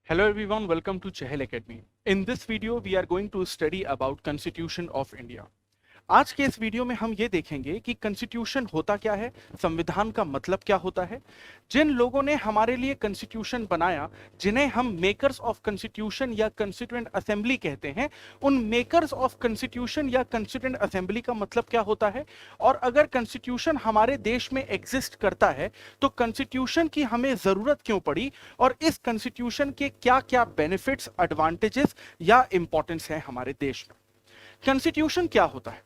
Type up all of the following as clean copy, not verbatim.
Hello everyone, welcome to Chahal Academy. In this video, we are going to study about Constitution of India. आज के इस video में हम ये देखेंगे कि कॉन्स्टिट्यूशन होता क्या है, संविधान का मतलब क्या होता है, जिन लोगों ने हमारे लिए कॉन्स्टिट्यूशन बनाया, जिन्हें हम मेकर्स ऑफ कॉन्स्टिट्यूशन या कॉन्स्टिट्यूएंट असेंबली कहते हैं, उन मेकर्स ऑफ कॉन्स्टिट्यूशन या कॉन्स्टिट्यूएंट असेंबली का मतलब क्या होता है, और अगर कॉन्स्टिट्यूशन हमारे देश में एग्जिस्ट करता है तो कॉन्स्टिट्यूशन की हमें जरूरत क्यों पड़ी और इस कॉन्स्टिट्यूशन के क्या क्या बेनिफिट्स, एडवांटेजेस या इंपॉर्टेंस है हमारे देश में। कॉन्स्टिट्यूशन क्या होता है?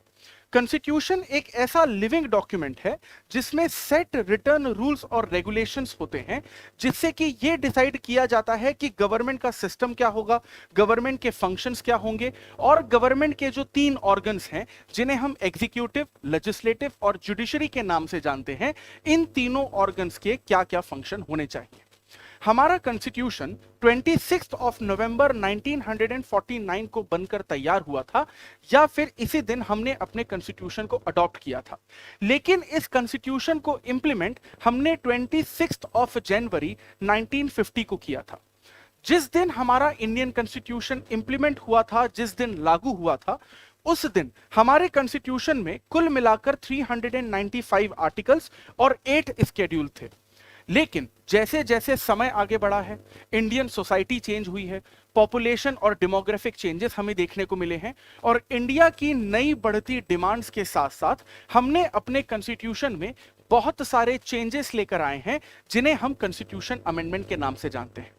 कॉन्स्टिट्यूशन एक ऐसा लिविंग डॉक्यूमेंट है जिसमें सेट रिटर्न रूल्स और रेगुलेशंस होते हैं, जिससे कि ये डिसाइड किया जाता है कि गवर्नमेंट का सिस्टम क्या होगा, गवर्नमेंट के फंक्शंस क्या होंगे, और गवर्नमेंट के जो तीन ऑर्गन्स हैं जिन्हें हम एग्जीक्यूटिव, लेजिस्लेटिव और जुडिशरी के नाम से जानते हैं, इन तीनों ऑर्गन्स के क्या क्या फंक्शन होने चाहिए। हमारा कॉन्स्टिट्यूशन 26 नवंबर 1949 को बनकर तैयार हुआ था, या फिर इसी दिन हमने अपने कॉन्स्टिट्यूशन को अडॉप्ट किया था। लेकिन इस कॉन्स्टिट्यूशन को इंप्लीमेंट हमने 26 जनवरी 1950 को किया था। जिस दिन हमारा इंडियन कॉन्स्टिट्यूशन इंप्लीमेंट हुआ था, जिस दिन लागू हुआ था, उस दिन हमारे कॉन्स्टिट्यूशन में कुल मिलाकर 395 आर्टिकल्स और 8 स्केड्यूल थे। लेकिन जैसे जैसे समय आगे बढ़ा है, इंडियन सोसाइटी चेंज हुई है, पॉपुलेशन और डेमोग्राफिक चेंजेस हमें देखने को मिले हैं, और इंडिया की नई बढ़ती डिमांड्स के साथ साथ हमने अपने कॉन्स्टिट्यूशन में बहुत सारे चेंजेस लेकर आए हैं, जिन्हें हम कॉन्स्टिट्यूशन अमेंडमेंट के नाम से जानते हैं।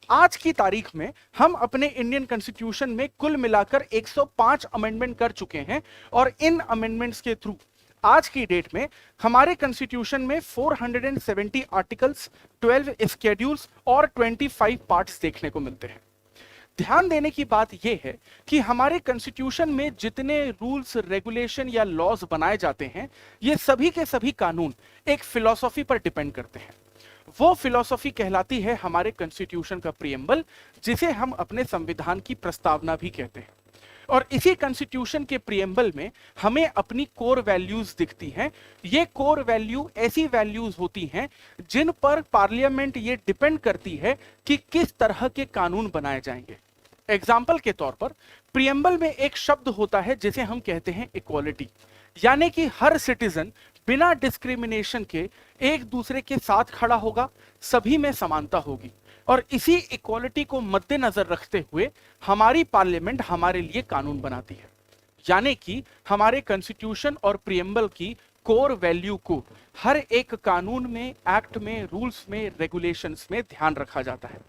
आज की तारीख में हम अपने इंडियन कॉन्स्टिट्यूशन में कुल मिलाकर 105 अमेंडमेंट कर चुके हैं, और इन अमेंडमेंट्स के थ्रू आज की डेट में हमारे कॉन्स्टिट्यूशन में 470 आर्टिकल्स, 12 स्केड्यूल्स और 25 पार्ट्स देखने को मिलते हैं। ध्यान देने की बात यह है कि हमारे कॉन्स्टिट्यूशन में जितने रूल्स, रेगुलेशन या लॉज बनाए जाते हैं, ये सभी के सभी कानून एक फिलॉसफी पर डिपेंड करते हैं। वो फिलॉसफी कहलाती है हमारे कॉन्स्टिट्यूशन का प्रीएम्बल, जिसे हम अपने संविधान की प्रस्तावना भी कहते हैं। और इसी कॉन्स्टिट्यूशन के प्रीएम्बल में हमें अपनी कोर वैल्यूज दिखती हैं। ये कोर वैल्यू ऐसी वैल्यूज होती हैं जिन पर पार्लियामेंट ये डिपेंड करती है कि किस तरह के कानून बनाए जाएंगे। एग्जाम्पल के तौर पर प्रीएम्बल में एक शब्द होता है जिसे हम कहते हैं इक्वालिटी, यानी कि हर सिटीजन बिना डिस्क्रिमिनेशन के एक दूसरे के साथ खड़ा होगा, सभी में समानता होगी। और इसी इक्वालिटी को मद्देनजर रखते हुए हमारी पार्लियामेंट हमारे लिए कानून बनाती है, यानी कि हमारे कॉन्स्टिट्यूशन और प्रीएम्बल की कोर वैल्यू को हर एक कानून में, एक्ट में, रूल्स में, रेगुलेशंस में ध्यान रखा जाता है।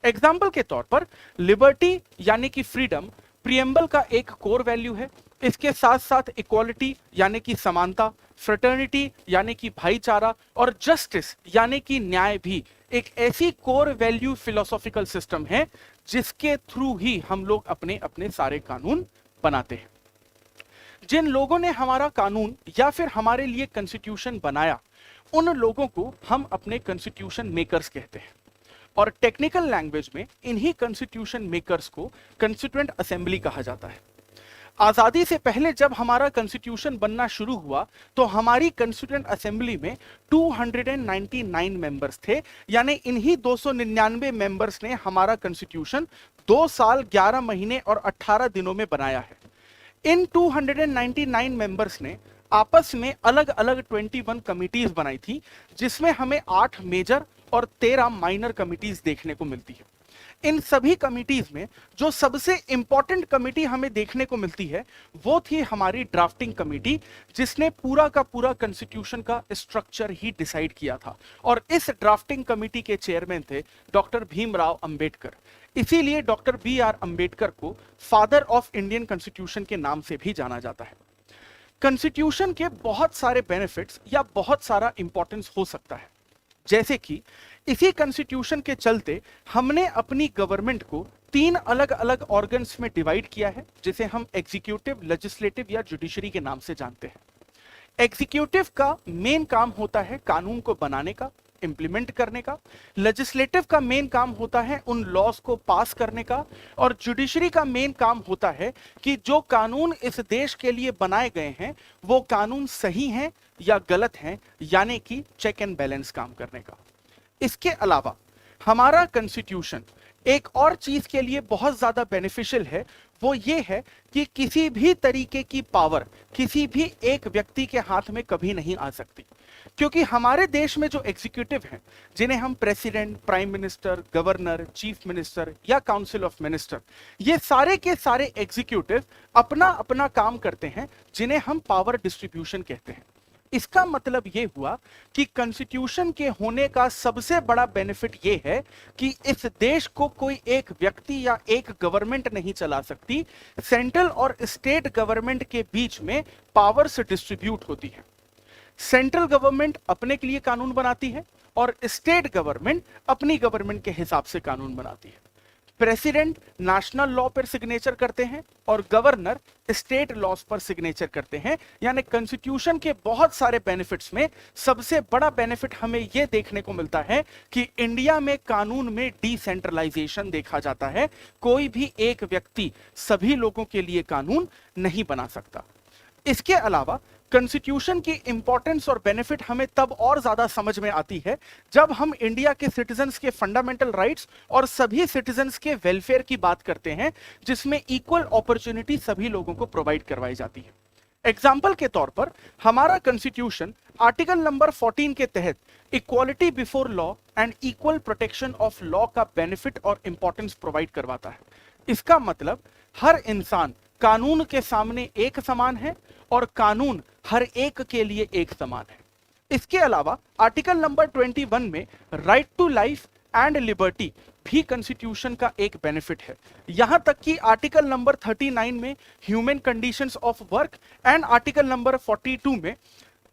एग्जाम्पल के तौर पर लिबर्टी यानी कि फ्रीडम प्रीएम्बल का एक कोर वैल्यू है। इसके साथ साथ इक्वालिटी यानी कि समानता, फ्रेटर्निटी यानी कि भाईचारा, और जस्टिस यानी कि न्याय भी एक ऐसी कोर वैल्यू फिलोसॉफिकल सिस्टम है जिसके थ्रू ही हम लोग अपने अपने सारे कानून बनाते हैं। जिन लोगों ने हमारा कानून या फिर हमारे लिए कॉन्स्टिट्यूशन बनाया, उन लोगों को हम अपने कॉन्स्टिट्यूशन मेकर्स कहते हैं, और टेक्निकल लैंग्वेज में इन्हीं कॉन्स्टिट्यूशन मेकर्स को कॉन्स्टिट्यूएंट असेंबली कहा जाता है। आजादी से पहले जब हमारा कॉन्स्टिट्यूशन बनना शुरू हुआ तो हमारी कॉन्स्टिट्यूएंट असेंबली में 299 मेंबर्स थे, यानी इन्हीं 299 मेंबर्स ने हमारा कॉन्स्टिट्यूशन 2 साल 11 महीने और 18 दिनों में बनाया है। इन 299 मेंबर्स ने आपस में अलग अलग 21 कमिटीज बनाई थी, जिसमें हमें 8 मेजर और 13 माइनर कमिटीज देखने को मिलती है। इन सभी कमिटीज में जो सबसे इंपॉर्टेंट कमिटी हमें देखने को मिलती है वो थी हमारी ड्राफ्टिंग कमिटी, जिसने पूरा का पूरा कॉन्स्टिट्यूशन का स्ट्रक्चर ही डिसाइड किया था। और इस ड्राफ्टिंग कमिटी के चेयरमैन थे डॉक्टर भीमराव अंबेडकर। इसीलिए डॉक्टर बी.आर. अंबेडकर को फादर ऑफ इंडियन कॉन्स्टिट्यूशन के नाम से भी जाना जाता है। कॉन्स्टिट्यूशन के बहुत सारे बेनिफिट्स या बहुत सारा इंपॉर्टेंस हो सकता है, जैसे कि इसी कॉन्स्टिट्यूशन के चलते हमने अपनी गवर्नमेंट को 3 अलग अलग ऑर्गन्स में डिवाइड किया है, जिसे हम एग्जीक्यूटिव, लेजिस्लेटिव या जुडिशरी के नाम से जानते हैं। एग्जीक्यूटिव का मेन काम होता है कानून को बनाने का, इंप्लीमेंट करने का। लेजिस्लेटिव का मेन काम होता है उन लॉज को पास करने का, और जुडिशरी का मेन काम होता है कि जो कानून इस देश के लिए बनाए गए हैं वो कानून सही हैं या गलत हैं, यानी कि चेक एंड बैलेंस काम करने का। इसके अलावा हमारा कॉन्स्टिट्यूशन एक और चीज के लिए बहुत ज्यादा बेनिफिशियल है, वो ये है कि किसी भी तरीके की पावर किसी भी एक व्यक्ति के हाथ में कभी नहीं आ सकती, क्योंकि हमारे देश में जो एग्जीक्यूटिव हैं, जिन्हें हम president, prime minister, governor, chief minister या काउंसिल ऑफ मिनिस्टर, ये सारे के सारे एग्जीक्यूटिव अपना अपना काम करते हैं, जिन्हें हम पावर डिस्ट्रीब्यूशन कहते हैं। इसका मतलब यह हुआ कि कॉन्स्टिट्यूशन के होने का सबसे बड़ा बेनिफिट यह है कि इस देश को कोई एक व्यक्ति या एक गवर्नमेंट नहीं चला सकती। सेंट्रल और स्टेट गवर्नमेंट के बीच में पावर्स डिस्ट्रीब्यूट होती है। सेंट्रल गवर्नमेंट अपने के लिए कानून बनाती है और स्टेट गवर्नमेंट अपनी गवर्नमेंट के हिसाब से कानून बनाती है। प्रेसिडेंट नेशनल लॉ पर सिग्नेचर करते हैं और गवर्नर स्टेट लॉज पर सिग्नेचर करते हैं। यानी कॉन्स्टिट्यूशन के बहुत सारे बेनिफिट्स में सबसे बड़ा बेनिफिट हमें यह देखने को मिलता है कि इंडिया में कानून में डिसेंट्रलाइजेशन देखा जाता है। कोई भी एक व्यक्ति सभी लोगों के लिए कानून नहीं बना सकता। इसके अलावा कॉन्स्टिट्यूशन की इंपॉर्टेंस और बेनिफिट हमें तब और ज्यादा समझ में आती है जब हम इंडिया के सिटीजन्स के फंडामेंटल राइट्स और सभी सिटीजन्स के वेलफेयर की बात करते हैं, जिसमें इक्वल अपॉर्चुनिटी सभी लोगों को प्रोवाइड करवाई जाती है। एग्जाम्पल के तौर पर हमारा कॉन्स्टिट्यूशन आर्टिकल नंबर 14 के तहत equality before law and equal protection of law का बेनिफिट और इंपॉर्टेंस प्रोवाइड करवाता है। इसका मतलब हर इंसान कानून के सामने एक समान है और कानून हर एक के लिए एक समान है। इसके अलावा आर्टिकल नंबर 21 में right to life and liberty भी कॉन्स्टिट्यूशन का एक बेनिफिट है। यहां तक कि आर्टिकल नंबर 39 में human conditions of work and article number 42 में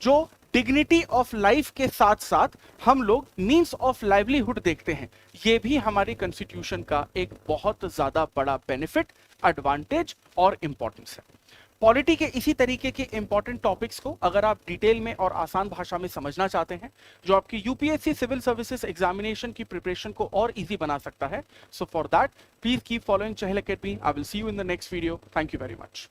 जो डिग्निटी ऑफ लाइफ के साथ साथ हम लोग मींस ऑफ लाइवलीहुड देखते हैं, यह भी हमारी कॉन्स्टिट्यूशन का एक बहुत ज्यादा बड़ा बेनिफिट, एडवांटेज और इंपॉर्टेंस है। पॉलिटी के इसी तरीके के इंपॉर्टेंट टॉपिक्स को अगर आप डिटेल में और आसान भाषा में समझना चाहते हैं, जो आपकी यूपीएससी सिविल सर्विसेज एग्जामिनेशन की प्रिपरेशन को और इजी बना सकता है, so for that please keep following Chahal academy. I will see you in the next video. Thank you very much.